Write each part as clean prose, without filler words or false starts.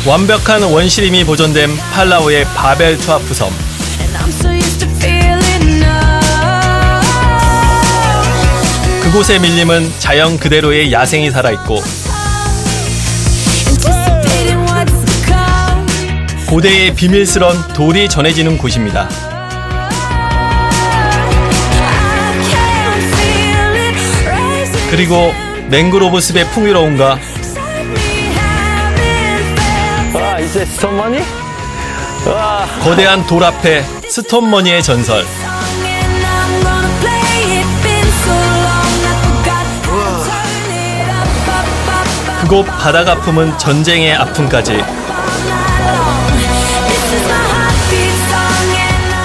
완벽한 원시림이 보존된 팔라우의 바벨 투아프 섬. 그곳의 밀림은 자연 그대로의 야생이 살아있고 고대의 비밀스런 돌이 전해지는 곳입니다. 그리고 맹그로브 숲의 풍요로움과 이제 스톤머니? 거대한 돌 앞에 스톤머니의 전설. 그곳 바다가 품은 전쟁의 아픔까지.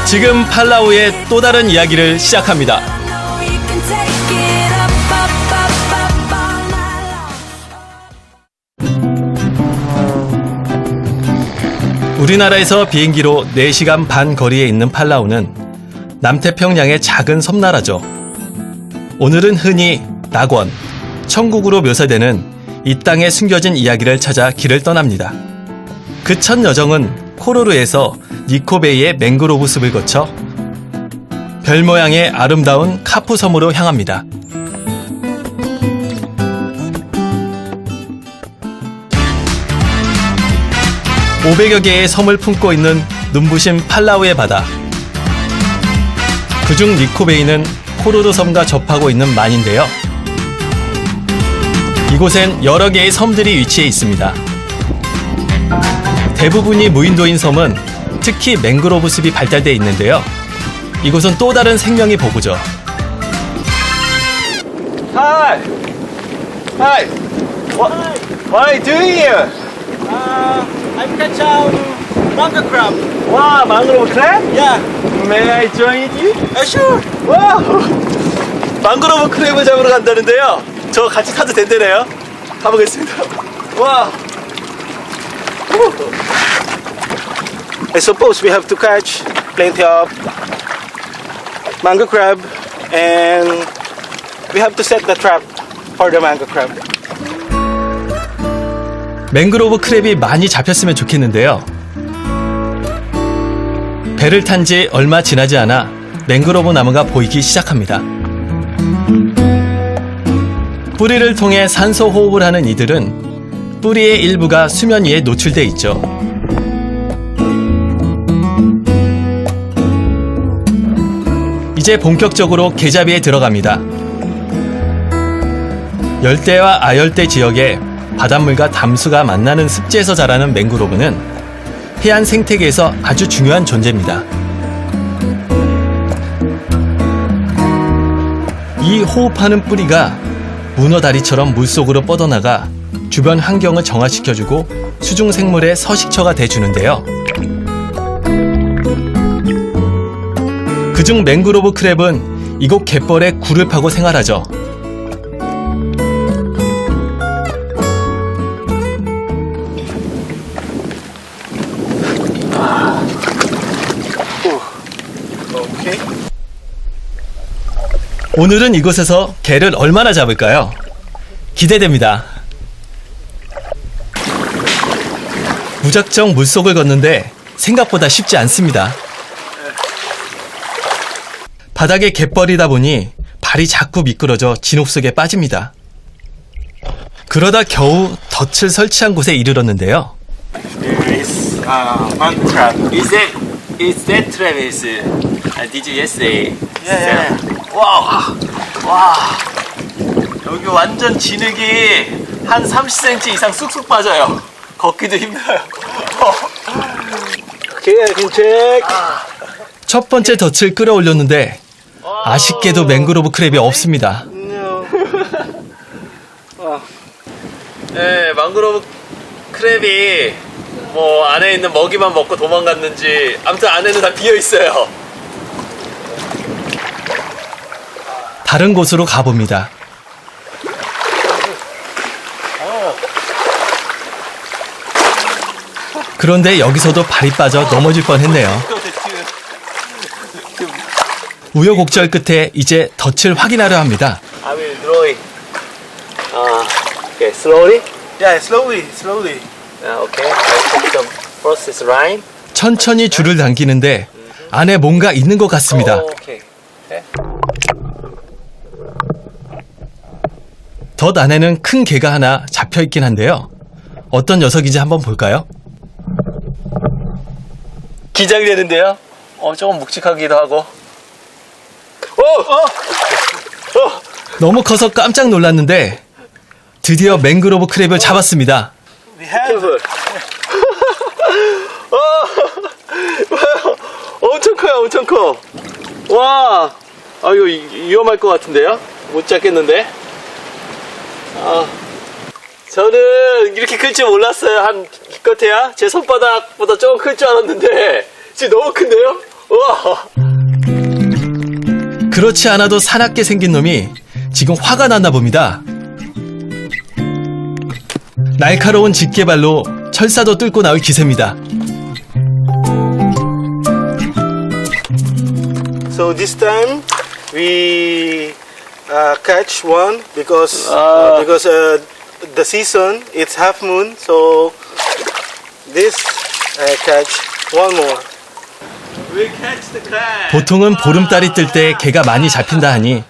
지금 팔라우의 또 다른 이야기를 시작합니다. 우리나라에서 비행기로 4시간 반 거리에 있는 팔라우는 남태평양의 작은 섬나라죠. 오늘은 흔히 낙원, 천국으로 묘사되는 이 땅에 숨겨진 이야기를 찾아 길을 떠납니다. 그 첫 여정은 코로르에서 니코베이의 맹그로브 숲을 거쳐 별 모양의 아름다운 카푸 섬으로 향합니다. (500여) 개의 섬을 품고 있는 눈부신 팔라우의 바다. 그중 니코베이는 코로르 섬과 접하고 있는 만인데요. 이곳엔 여러 개의 섬들이 위치해 있습니다. 대부분이 무인도인 섬은 특히 맹그로브 숲이 발달되어 있는데요. 이곳은 또 다른 생명의 보고죠. Hi! Hi! What are you doing here? I'm catch manga crab. 와, 망그로브 크랩? Yeah. May I join you? Sure. 와! 망그로브 크랩을 잡으러 간다는데요. 저 같이 타도 된다네요. 가보겠습니다. 와! I suppose we have to catch plenty of mango crab and we have to set the trap for the mango crab. 맹그로브 크랩이 많이 잡혔으면 좋겠는데요. 배를 탄 지 얼마 지나지 않아 맹그로브 나무가 보이기 시작합니다. 뿌리를 통해 산소 호흡을 하는 이들은 뿌리의 일부가 수면 위에 노출돼 있죠. 이제 본격적으로 개잡이에 들어갑니다. 열대와 아열대 지역에 바닷물과 담수가 만나는 습지에서 자라는 맹그로브는 해안 생태계에서 아주 중요한 존재입니다. 이 호흡하는 뿌리가 문어다리처럼 물속으로 뻗어나가 주변 환경을 정화시켜주고 수중생물의 서식처가 돼주는데요. 그중 맹그로브 크랩은 이곳 갯벌에 굴을 파고 생활하죠. 오늘은 이곳에서 게를 얼마나 잡을까요? 기대됩니다. 무작정 물속을 걷는데 생각보다 쉽지 않습니다. 바닥에 갯벌이다 보니 발이 자꾸 미끄러져 진흙 속에 빠집니다. 그러다 겨우 덫을 설치한 곳에 이르렀는데요. There is mango crab. Is that Travis? Did you yesterday? Yeah. 와, 여기 완전 진흙이 한 30cm 이상 쑥쑥 빠져요. 걷기도 힘들어요. 오케이, I can check. 첫 번째 덫을 끌어올렸는데 아쉽게도 맹그로브 크랩이 없습니다. 네, 망그로브 크랩이 뭐 안에 있는 먹이만 먹고 도망갔는지 아무튼 안에는 다 비어 있어요. 다른 곳으로 가봅니다. 그런데 여기서도 발이 빠져 넘어질 뻔했네요. 우여곡절 끝에 이제 덫을 확인하려 합니다. I will draw it. Okay, slowly. Yeah, slowly. Okay. I think the first is right. 천천히 줄을 당기는데 안에 뭔가 있는 것 같습니다. Okay. 덧 안에는 큰 개가 하나 잡혀 있긴 한데요. 어떤 녀석인지 한번 볼까요? 긴장되는데요? 조금 묵직하기도 하고. 너무 커서 깜짝 놀랐는데 드디어 맹그로브 크랩을 잡았습니다. We have. 엄청 커요, 엄청 커. 와, 이거 위험할 것 같은데요? 못 잡겠는데? 저는 이렇게 클 줄 몰랐어요. 한 기껏해야 제 손바닥보다 조금 클 줄 알았는데 지금 너무 큰데요? 우와. 그렇지 않아도 사납게 생긴 놈이 지금 화가 났나 봅니다. 날카로운 집게발로 철사도 뚫고 나올 기세입니다. So this time we catch one because the season it's half moon. So this catch one more. We catch the crab. 보통은 보름달이 뜰 때 개가 많이 잡힌다 하니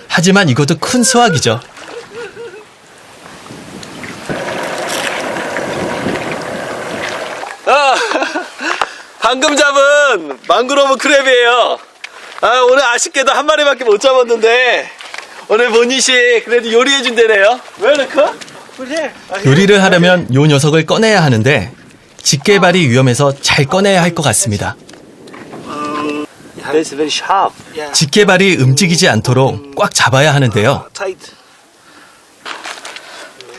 하지만 이것도 큰 수확이죠. 방금 잡은 망그로브 크랩이에요. 오늘 아쉽게도 한 마리밖에 못 잡았는데 오늘 보니씨 그래도 요리해 준대네요. 왜 이렇게? 요리를 하려면 요 녀석을 꺼내야 하는데 집게발이 위험해서 잘 꺼내야 할 것 같습니다. It's very sharp. 집게발이 움직이지 않도록 꽉 잡아야 하는데요. Tight.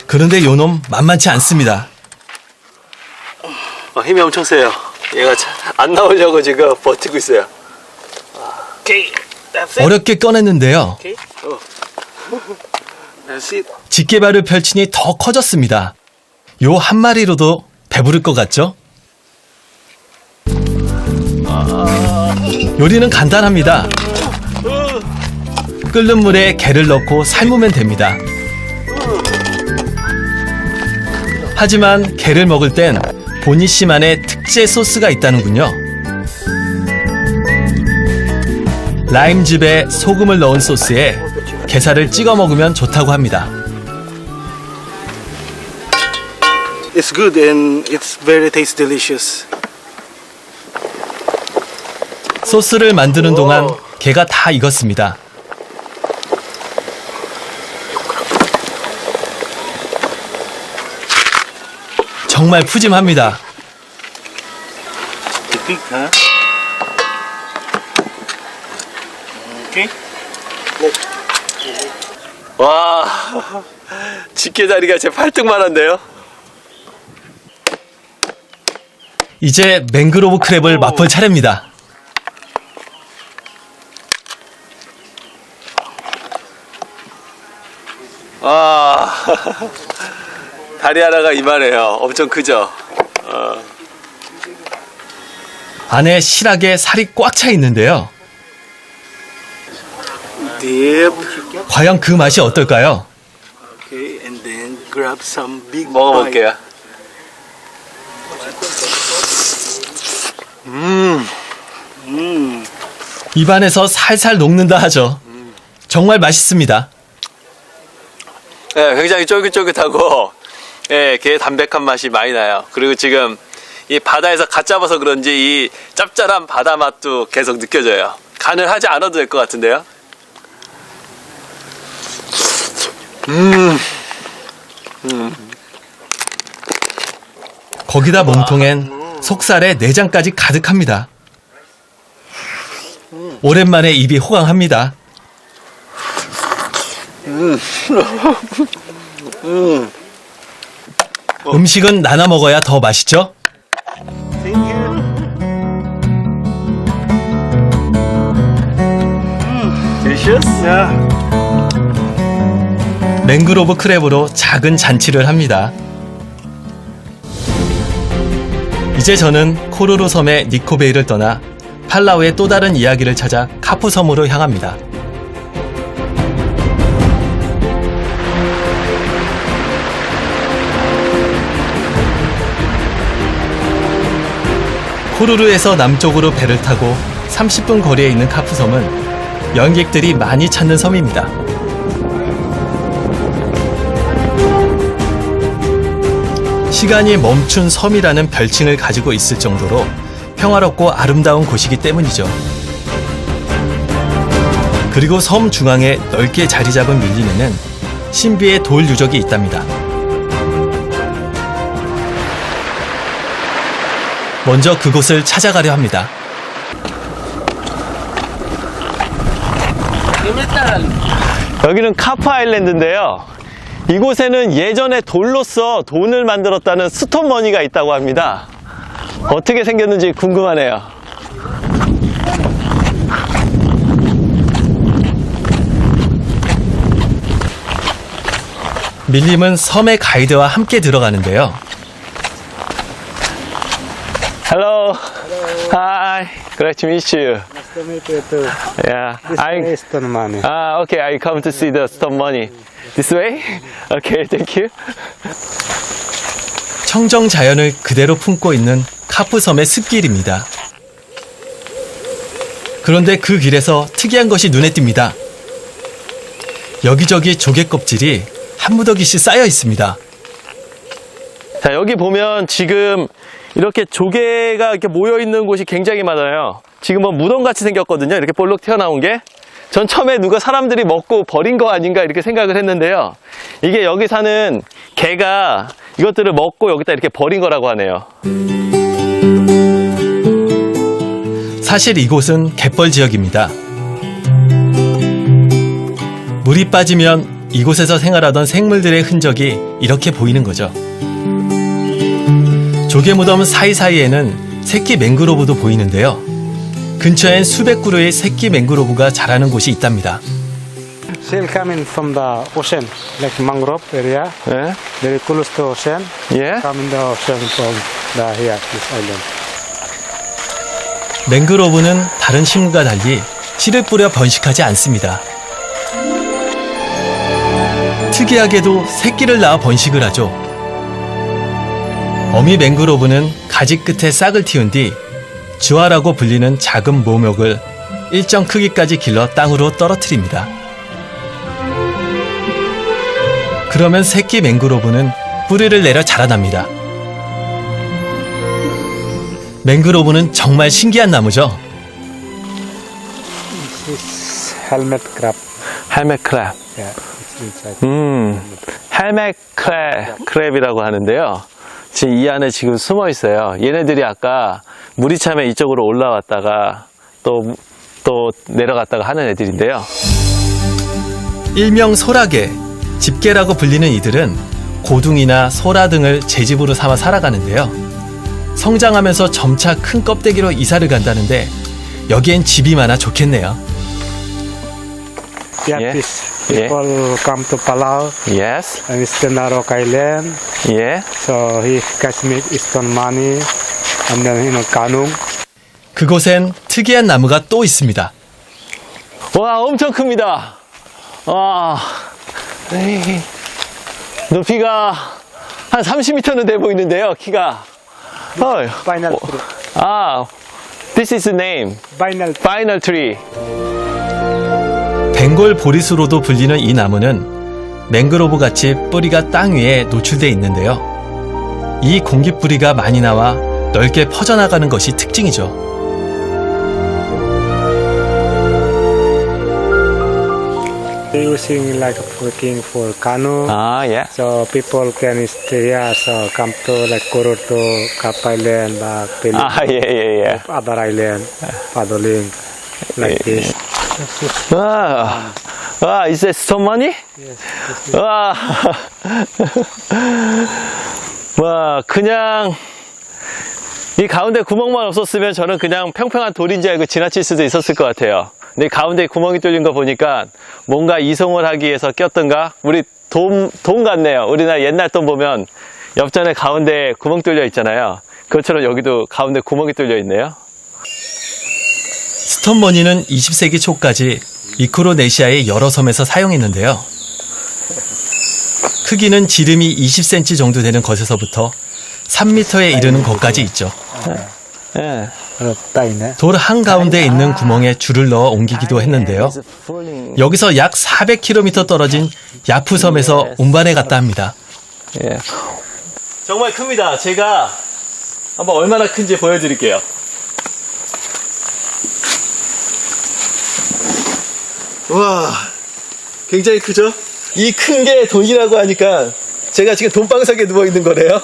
그런데 요 놈 만만치 않습니다. 힘이 엄청 세요. 얘가 안 나오려고 지금 버티고 있어요. Okay, that's it. 어렵게 꺼냈는데요. Okay. That's it. 집게발을 펼치니 더 커졌습니다. 요 한 마리로도 배부를 것 같죠? 요리는 간단합니다. 끓는 물에 게를 넣고 삶으면 됩니다. 하지만 게를 먹을 땐 보니 씨만의 특제 소스가 있다는군요. 라임즙에 소금을 넣은 소스에 게살을 찍어 먹으면 좋다고 합니다. It's good and it's very taste delicious. 소스를 만드는 동안 게가 다 익었습니다. 정말 푸짐합니다. Big, huh? Okay. 와, 집게다리가 제 팔뚝만한데요? 이제 맹그로브 크랩을 맛볼 차례입니다. 다리 하나가 이만해요. 엄청 크죠? 안에 실하게 살이 꽉 차 있는데요. Dip. 과연 그 맛이 어떨까요? Okay, and then grab some big 먹어볼게요. 입안에서 살살 녹는다 하죠. 정말 맛있습니다. 네, 굉장히 쫄깃쫄깃하고 예, 게의 담백한 맛이 많이 나요. 그리고 지금 이 바다에서 갓 잡아서 그런지 이 짭짤한 바다 맛도 계속 느껴져요. 간을 하지 않아도 될 것 같은데요. 거기다 몸통엔 속살에 내장까지 가득합니다. 오랜만에 입이 호강합니다. 음식은 나눠 먹어야 더 맛있죠? Delicious? Yeah. 맹그로브 크랩으로 작은 잔치를 합니다. 이제 저는 코로로 섬의 니코베이를 떠나 팔라우의 또 다른 이야기를 찾아 카푸 섬으로 향합니다. 호루르에서 남쪽으로 배를 타고 30분 거리에 있는 카프섬은 여행객들이 많이 찾는 섬입니다. 시간이 멈춘 섬이라는 별칭을 가지고 있을 정도로 평화롭고 아름다운 곳이기 때문이죠. 그리고 섬 중앙에 넓게 자리 잡은 밀림에는 신비의 돌 유적이 있답니다. 먼저 그곳을 찾아가려 합니다. 여기는 카프 아일랜드인데요. 이곳에는 예전에 돌로써 돈을 만들었다는 스톤머니가 있다고 합니다. 어떻게 생겼는지 궁금하네요. 밀림은 섬의 가이드와 함께 들어가는데요. Hello. Hi. Great to meet you. Nice to meet you too. Yeah. This is stone money. Okay. I come to see the stone money. This way? Okay. Thank you. 청정 자연을 그대로 품고 있는 카프섬의 숲길입니다. 그런데 그 길에서 특이한 것이 눈에 띕니다. 여기저기 조개 껍질이 한 무더기씩 쌓여 있습니다. 자, 여기 보면 지금 이렇게 조개가 이렇게 모여 있는 곳이 굉장히 많아요. 지금 뭐 무덤같이 생겼거든요. 이렇게 볼록 튀어나온 게. 전 처음에 누가 사람들이 먹고 버린 거 아닌가 이렇게 생각을 했는데요. 이게 여기 사는 개가 이것들을 먹고 여기다 이렇게 버린 거라고 하네요. 사실 이곳은 갯벌 지역입니다. 물이 빠지면 이곳에서 생활하던 생물들의 흔적이 이렇게 보이는 거죠. 조개 무덤 사이사이에는 새끼 맹그로브도 보이는데요. 근처엔 수백 그루의 새끼 맹그로브가 자라는 곳이 있답니다. Shell coming from the ocean, like mangrove area, 예? very close to ocean. 예? Come in the ocean from the here, this island. 맹그로브는 다른 식물과 달리 씨를 뿌려 번식하지 않습니다. 특이하게도 새끼를 낳아 번식을 하죠. 어미 맹그로브는 가지 끝에 싹을 틔운 뒤 주화라고 불리는 작은 모욕을 일정 크기까지 길러 땅으로 떨어뜨립니다. 그러면 새끼 맹그로브는 뿌리를 내려 자라납니다. 맹그로브는 정말 신기한 나무죠. This is helmet crab. 헬멧 크랩. Yeah, it's inside. 헬멧 크랩이라고 하는데요. 지금 이 안에 지금 숨어 있어요. 얘네들이 아까 물이 차면 이쪽으로 올라왔다가 또 내려갔다가 하는 애들인데요. 일명 소라게, 집게라고 불리는 이들은 고둥이나 소라 등을 제집으로 삼아 살아가는데요. 성장하면서 점차 큰 껍데기로 이사를 간다는데 여기엔 집이 많아 좋겠네요. Yeah, Yeah. this people come to Palau Yes. and it's the Narok Island. 예. So he catch me stone money and then kanung. 그곳엔 특이한 나무가 또 있습니다. 와, 엄청 큽니다. 와. 에이. 높이가 한 30m는 돼 보이는데요, 키가. 헐. Final tree. 아, this is the name. Final Final tree. 벵골 보리수로도 불리는 이 나무는 맹그로브 같이 뿌리가 땅 위에 노출돼 있는데요. 이 공깃뿌리가 많이 나와 넓게 퍼져나가는 것이 특징이죠. using like working for canoe. 아, 예. So people can stay here. So come to like Kuruto, Kap Island, Peli, 아, 예, 예, 예. other island, Padoling, like this. 와, 와, is that stone money? Yes. 와, 와, 그냥 이 가운데 구멍만 없었으면 저는 그냥 평평한 돌인 줄 알고 지나칠 수도 있었을 것 같아요. 근데 가운데 구멍이 뚫린 거 보니까 뭔가 이송을 하기 위해서 꼈던가? 우리 돈 같네요. 우리나라 옛날 돈 보면 옆전에 가운데 구멍 뚫려 있잖아요. 그것처럼 여기도 가운데 구멍이 뚫려 있네요. 스톤머니는 20세기 초까지 미크로네시아의 여러 섬에서 사용했는데요. 크기는 지름이 20cm 정도 되는 것에서부터 3m에 이르는 것까지 있죠. 예. 따이네. 돌 한가운데 있는 구멍에 줄을 넣어 옮기기도 했는데요. 여기서 약 400km 떨어진 야프섬에서 운반해 갔다 합니다. 예. 정말 큽니다. 제가 한번 얼마나 큰지 보여드릴게요. 와, 굉장히 크죠? 이 큰 게 돈이라고 하니까 제가 지금 돈방석에 누워 있는 거네요.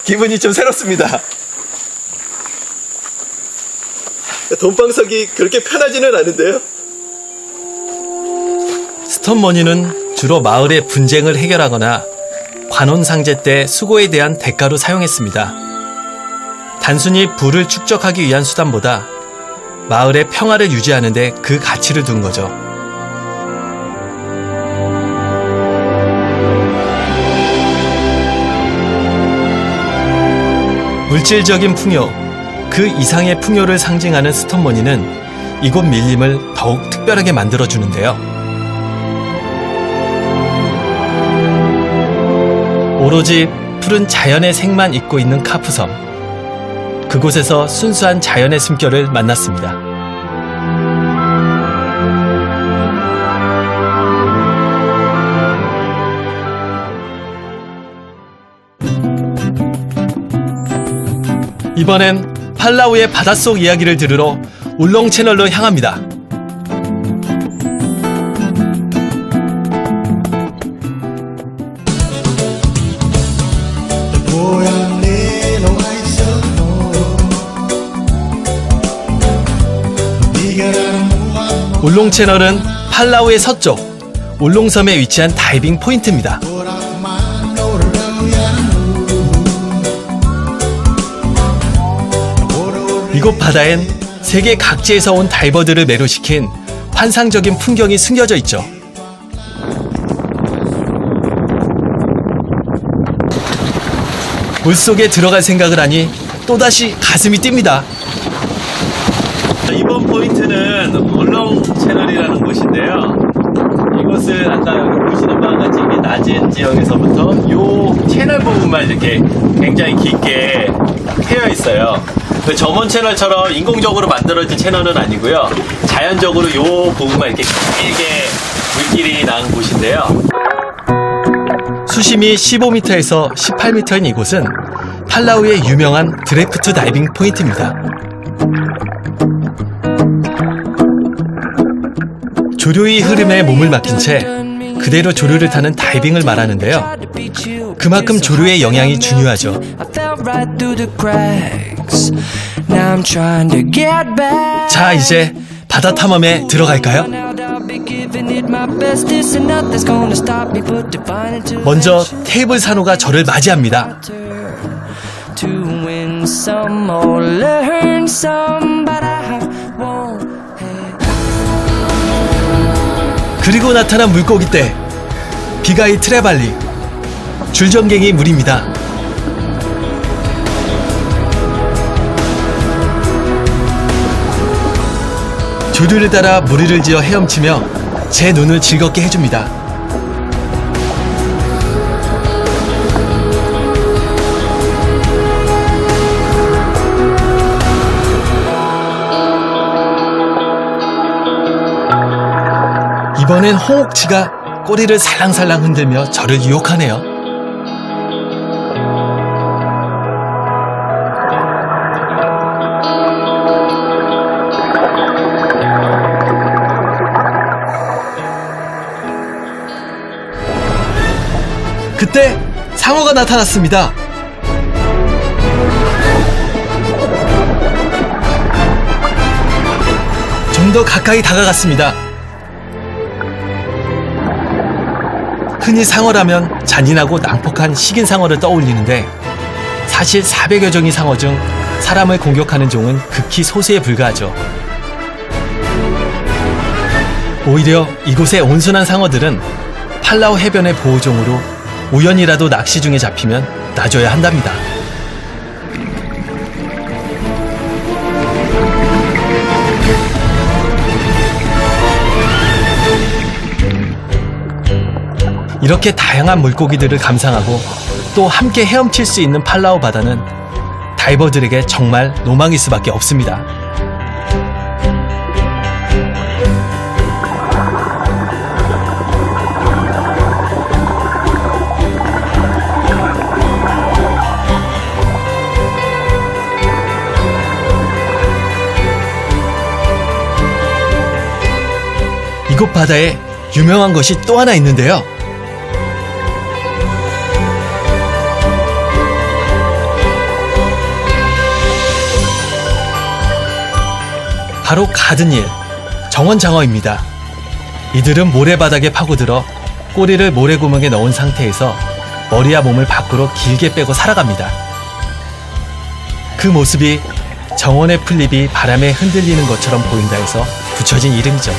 기분이 좀 새롭습니다. 돈방석이 그렇게 편하지는 않은데요. 스톤머니는 주로 마을의 분쟁을 해결하거나 관혼상제 때 수고에 대한 대가로 사용했습니다. 단순히 부를 축적하기 위한 수단보다 마을의 평화를 유지하는 데 그 가치를 둔 거죠. 물질적인 풍요, 그 이상의 풍요를 상징하는 스톤머니는 이곳 밀림을 더욱 특별하게 만들어주는데요. 오로지 푸른 자연의 색만 잇고 있는 카프섬. 그곳에서 순수한 자연의 숨결을 만났습니다. 이번엔 팔라우의 바닷속 이야기를 들으러 울롱 채널로 향합니다. 울롱 채널은 팔라우의 서쪽 울롱섬에 위치한 다이빙 포인트입니다. 이곳 바다엔 세계 각지에서 온 다이버들을 매료시킨 환상적인 풍경이 숨겨져 있죠. 물속에 들어갈 생각을 하니 또다시 가슴이 뜁니다. 이번 포인트는 울롱 채널이라는 곳인데요. 이곳은 아까 보시는 바와 같이 이렇게 낮은 지역에서부터 요 채널 부분만 이렇게 굉장히 깊게 패여 있어요. 그 점원 채널처럼 인공적으로 만들어진 채널은 아니고요. 자연적으로 요 부분만 이렇게 길게 물길이 난 곳인데요. 수심이 15m에서 18m인 이곳은 팔라우의 유명한 드래프트 다이빙 포인트입니다. 조류의 흐름에 몸을 맡긴 채 그대로 조류를 타는 다이빙을 말하는데요. 그만큼 조류의 영향이 중요하죠. 자, 이제 바다 탐험에 들어갈까요? 먼저 테이블 산호가 저를 맞이합니다. 그리고 나타난 물고기떼 비가이 트레발리 줄전갱이 물입니다. 조류를 따라 무리를 지어 헤엄치며 제 눈을 즐겁게 해줍니다. 이번엔 홍옥치가 꼬리를 살랑살랑 흔들며 저를 유혹하네요. 그때 상어가 나타났습니다. 좀 더 가까이 다가갔습니다. 흔히 상어라면 잔인하고 난폭한 식인 상어를 떠올리는데 사실 400여 종의 상어 중 사람을 공격하는 종은 극히 소수에 불과하죠. 오히려 이곳의 온순한 상어들은 팔라우 해변의 보호종으로 우연이라도 낚시 중에 잡히면 놔줘야 한답니다. 이렇게 다양한 물고기들을 감상하고 또 함께 헤엄칠 수 있는 팔라우 바다는 다이버들에게 정말 로망일 수밖에 없습니다. 이곳 바다에 유명한 것이 또 하나 있는데요. 바로 가든일, 정원장어입니다. 이들은 모래바닥에 파고들어 꼬리를 모래구멍에 넣은 상태에서 머리와 몸을 밖으로 길게 빼고 살아갑니다. 그 모습이 정원의 풀잎이 바람에 흔들리는 것처럼 보인다 해서 붙여진 이름이죠.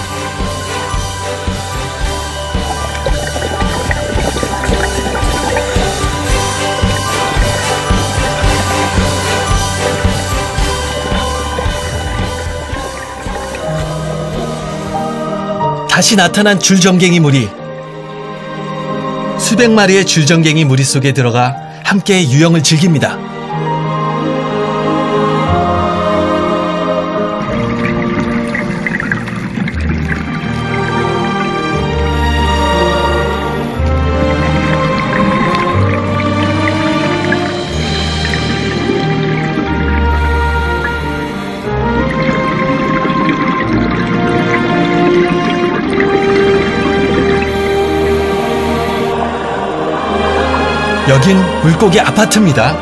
다시 나타난 줄정갱이 무리. 수백 마리의 줄정갱이 무리 속에 들어가 함께 유영을 즐깁니다. 여긴 물고기 아파트입니다.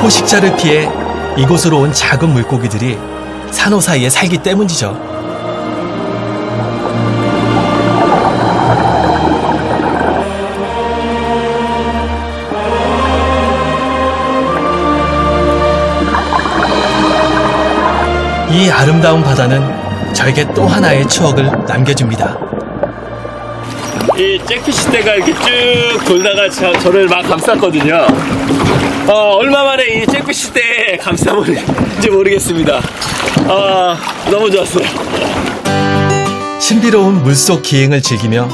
포식자를 피해 이곳으로 온 작은 물고기들이 산호 사이에 살기 때문이죠. 이 아름다운 바다는 저에게 또 하나의 추억을 남겨줍니다. 이 잭피시 떼가 이렇게 쭉 돌다가 저를 막 감쌌거든요. 얼마 만에 이 잭피시 떼에 감싸보는지 모르겠습니다. 너무 좋았어요. 신비로운 물속 기행을 즐기며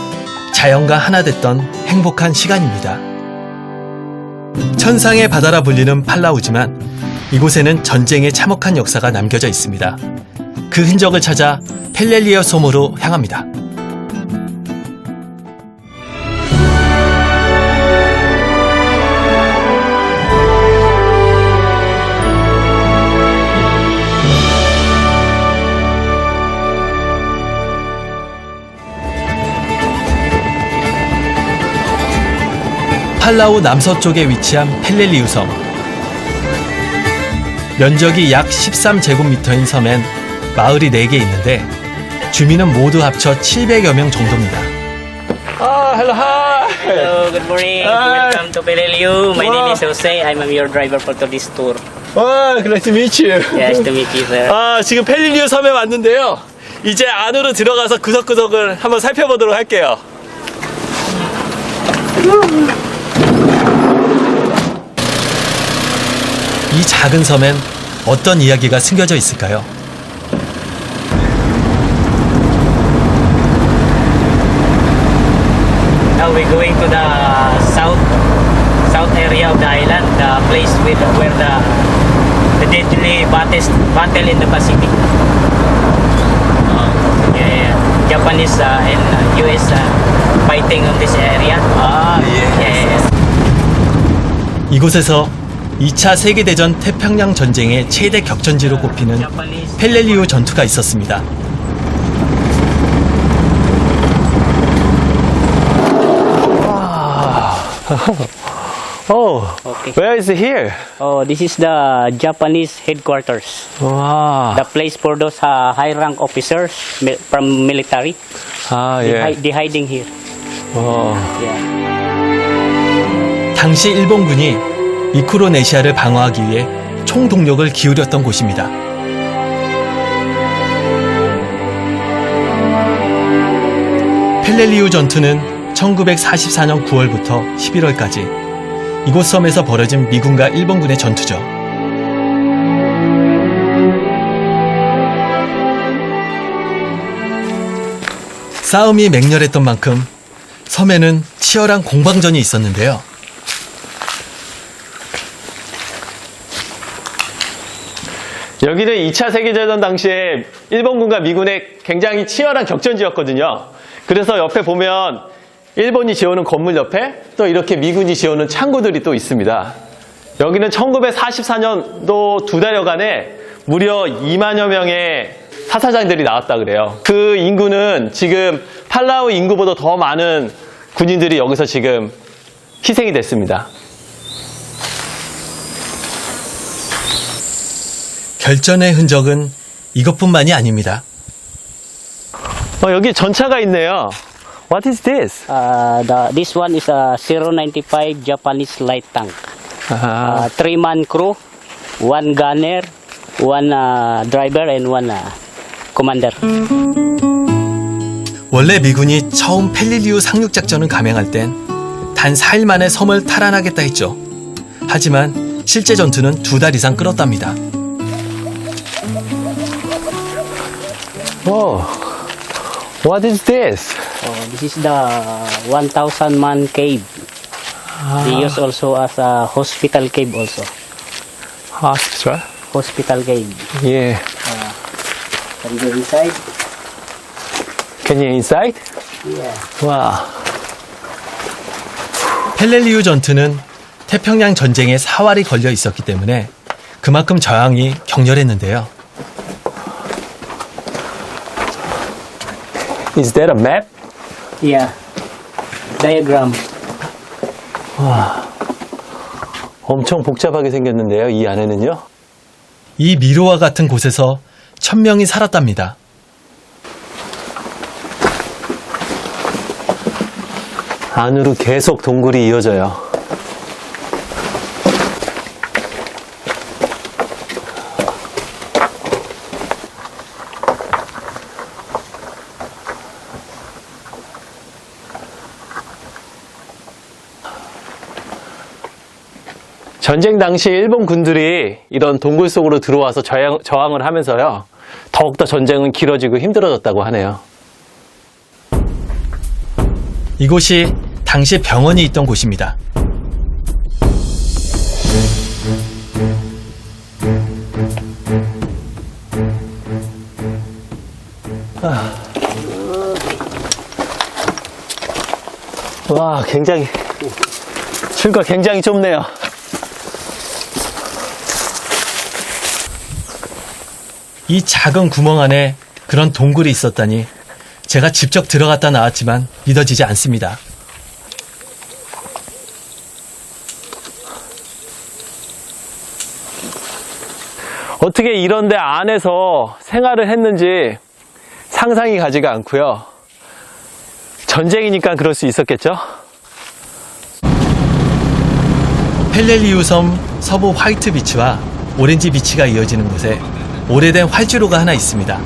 자연과 하나 됐던 행복한 시간입니다. 천상의 바다라 불리는 팔라우지만 이곳에는 전쟁의 참혹한 역사가 남겨져 있습니다. 그 흔적을 찾아 펠렐리오 섬으로 향합니다. 팔라우 남서쪽에 위치한 펠렐리우 섬. 면적이 약 13제곱미터인 섬엔 마을이 4개 있는데 주민은 모두 합쳐 700여 명 정도입니다. Hello, hi. Hello, good morning. Hi. Welcome to Peleliu. My Wow. name is Jose. I'm your driver for today's tour. Glad to meet you. Nice to meet you, sir. 지금 펠릴리오 섬에 왔는데요. 이제 안으로 들어가서 구석구석을 한번 살펴보도록 할게요. 이 작은 섬엔 어떤 이야기가 숨겨져 있을까요? Now we're going to the south area of the island, the place where the deadly battle in the Pacific. Japanese and US fighting on this area. Yes. 이곳에서 2차 세계대전 태평양 전쟁의 최대 격전지로 꼽히는 펠렐리우 전투가 있었습니다. Okay. Where is it here? Oh, this is the Japanese headquarters. 와, The place for those high rank officers from military. They hiding here. Yeah. 당시 일본군이 미크로네시아를 방어하기 위해 총동력을 기울였던 곳입니다. 펠렐리우 전투는 1944년 9월부터 11월까지 이곳 섬에서 벌어진 미군과 일본군의 전투죠. 싸움이 맹렬했던 만큼 섬에는 치열한 공방전이 있었는데요. 여기는 2차 세계대전 당시에 일본군과 미군의 굉장히 치열한 격전지였거든요. 그래서 옆에 보면 일본이 지어놓은 건물 옆에 또 이렇게 미군이 지어놓은 창고들이 또 있습니다. 여기는 1944년도 2달여간에 무려 2만여 명의 사사장들이 나왔다 그래요. 그 인구는 지금 팔라우 인구보다 더 많은 군인들이 여기서 지금 희생이 됐습니다. 결전의 흔적은 이것뿐만이 아닙니다. 여기 전차가 있네요. What is this? This one is a 095 Japanese light tank. 아, 3-man crew, 1 gunner, 1 driver, and 1 commander. 원래 미군이 처음 펠릴리우 상륙작전을 감행할 땐 단 4일 만에 섬을 탈환하겠다 했죠. 하지만 실제 전투는 2달 이상 끌었답니다. Oh, what is this? This is the 1,000-man cave. They use also as a hospital cave also. Hospital? Hospital cave. Yeah. Can you go inside? Can you inside? Yeah. 와. 펠렐리우 전투는 태평양 전쟁에 사활이 걸려 있었기 때문에 그만큼 저항이 격렬했는데요. Is that a map? Yeah. Diagram. 엄청 복잡하게 생겼는데요, 이 안에는요? 이 미로와 같은 곳에서 1000명이 살았답니다. 안으로 계속 동굴이 이어져요. 전쟁 당시 일본 군들이 이런 동굴 속으로 들어와서 저항을 하면서요, 더욱더 전쟁은 길어지고 힘들어졌다고 하네요. 이곳이 당시 병원이 있던 곳입니다. 와, 굉장히 출구가 굉장히 좁네요. 이 작은 구멍 안에 그런 동굴이 있었다니 제가 직접 들어갔다 나왔지만 믿어지지 않습니다. 어떻게 이런 데 안에서 생활을 했는지 상상이 가지가 않고요. 전쟁이니까 그럴 수 있었겠죠? 펠렐리우 섬 서부 화이트 비치와 오렌지 비치가 이어지는 곳에 오래된 활주로가 하나 있습니다.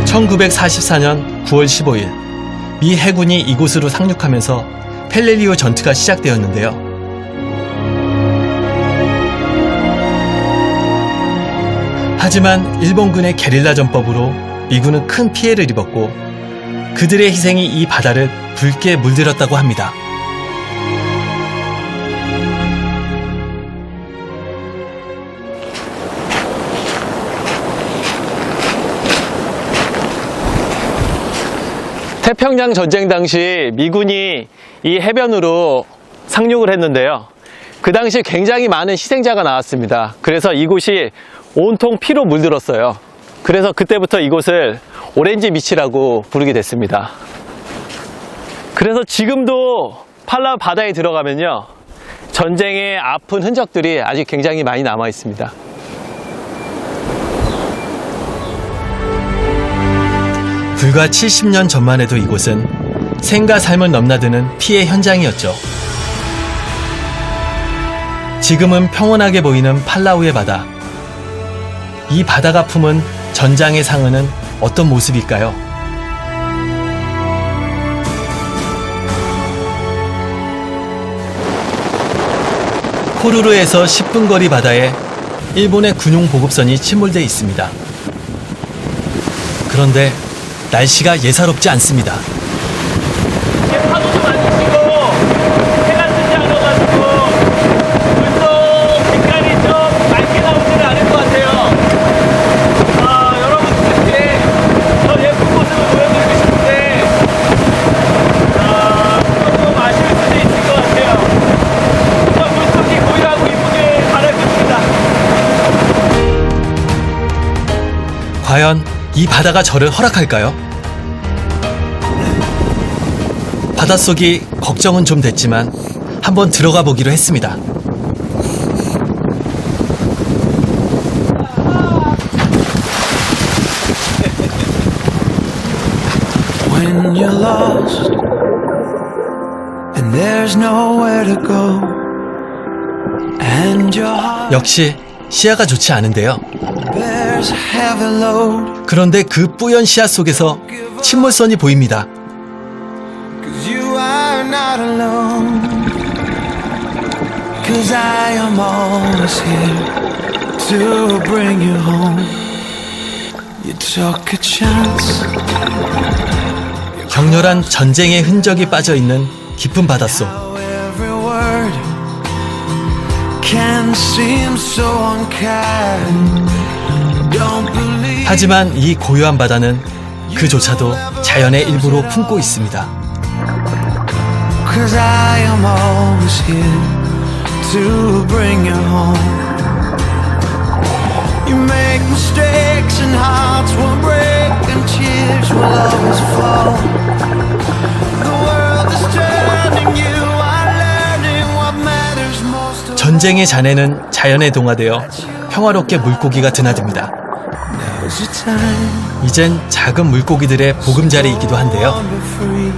(1944년 9월 15일) 미 해군이 이곳으로 상륙하면서 펠렐리우 전투가 시작되었는데요. 하지만 일본군의 게릴라 전법으로 미군은 큰 피해를 입었고 그들의 희생이 이 바다를 붉게 물들였다고 합니다. 태평양 전쟁 당시 미군이 이 해변으로 상륙을 했는데요. 그 당시 굉장히 많은 희생자가 나왔습니다. 그래서 이곳이 온통 피로 물들었어요. 그래서 그때부터 이곳을 오렌지 비치라고 부르게 됐습니다. 그래서 지금도 팔라우 바다에 들어가면요, 전쟁의 아픈 흔적들이 아직 굉장히 많이 남아 있습니다. 불과 70년 전만 해도 이곳은 생과 삶을 넘나드는 피해 현장이었죠. 지금은 평온하게 보이는 팔라우의 바다. 이 바다가 품은 전장의 상흔은 어떤 모습일까요? 호루루에서 10분 거리 바다에 일본의 군용 보급선이 침몰돼 있습니다. 그런데 날씨가 예사롭지 않습니다. 파도 좀 안 치고 해가 뜨지 않아가지고 물속 빛깔이 좀 맑게 나오지는 않을 것 같아요. 여러분들께 더 예쁜 모습을 보여드리고 싶은데 좀 아쉬울 수도 있을 것 같아요. 물속이 고요하고 이쁘게 바라겠습니다. 과연 이 바다가 저를 허락할까요? 바닷속이 걱정은 좀 됐지만 한번 들어가 보기로 했습니다. When you're lost and there's nowhere to go and your heart 역시 시야가 좋지 않은데요. bears a heavy load 그런데 그 뿌연 시야 속에서 침몰선이 보입니다. 'cause you are not alone 'cause I am always here to bring you home. You took a chance 격렬한 전쟁의 흔적이 빠져 있는 깊은 바닷속. how every word can seem so unkind. Don't believe 하지만 이 고요한 바다는 그조차도 자연의 일부로 품고 있습니다. 'cause I am always here to bring you home. You make mistakes and hearts will break and tears will always fall. The world is turning, you are learning what matters most. 전쟁의 잔해는 자연에 동화되어 평화롭게 물고기가 드나듭니다. Now's your time. 이젠 작은 물고기들의 보금자리이기도 한데요. Be free.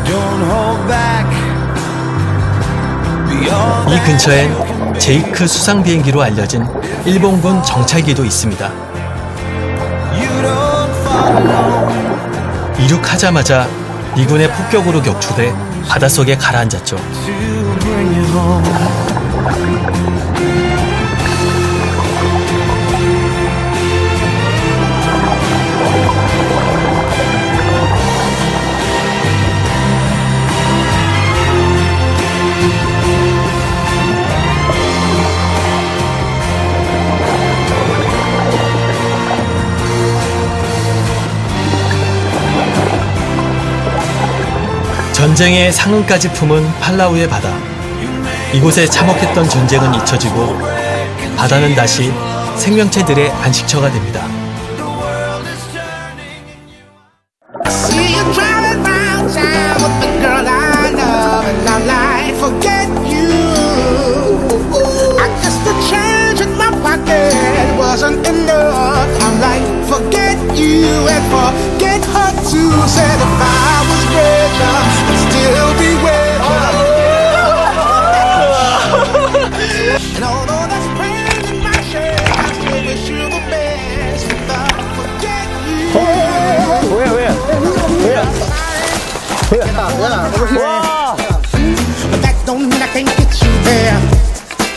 Don't hold back. Be all 이 that 근처엔 제이크 수상 비행기로 알려진 일본군 정찰기도 있습니다. you don't fall alone. 이륙하자마자 미군의 폭격으로 격추돼 바닷속에 가라앉았죠. To bring you home. 전쟁의 상흔까지 품은 팔라우의 바다. 이곳에 참혹했던 전쟁은 잊혀지고 바다는 다시 생명체들의 안식처가 됩니다. See you driving round town with the girl I love, and I'm like, forget you. I guess the change in my pocket wasn't enough. I'm like, forget you and forget her too. Said if I was richer, I'd still be with her. And although there's pain in my chest, I still wish you the best. If I forget you. But that don't mean I can't get you there.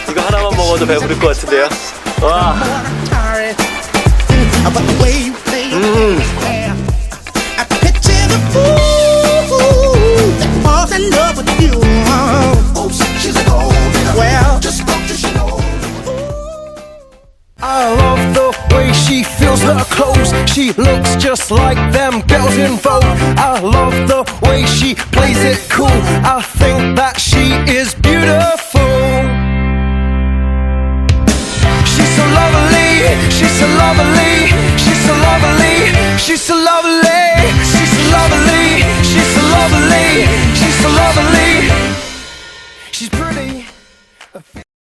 이거 하나만 먹어도 배부를 것 같은데요. 와. I'm tired. But the way you play it, I picture the fool that falls in love with you. Oh, she's a gold digger. Well, just don't you know? I love the way she feels her clothes. She looks just like them girls in Vogue. I love the way she plays it cool. I think that she is beautiful. She's so lovely. She's so lovely. She's so lovely. She's so lovely. She's so lovely. She's so lovely. She's so lovely. She's pretty.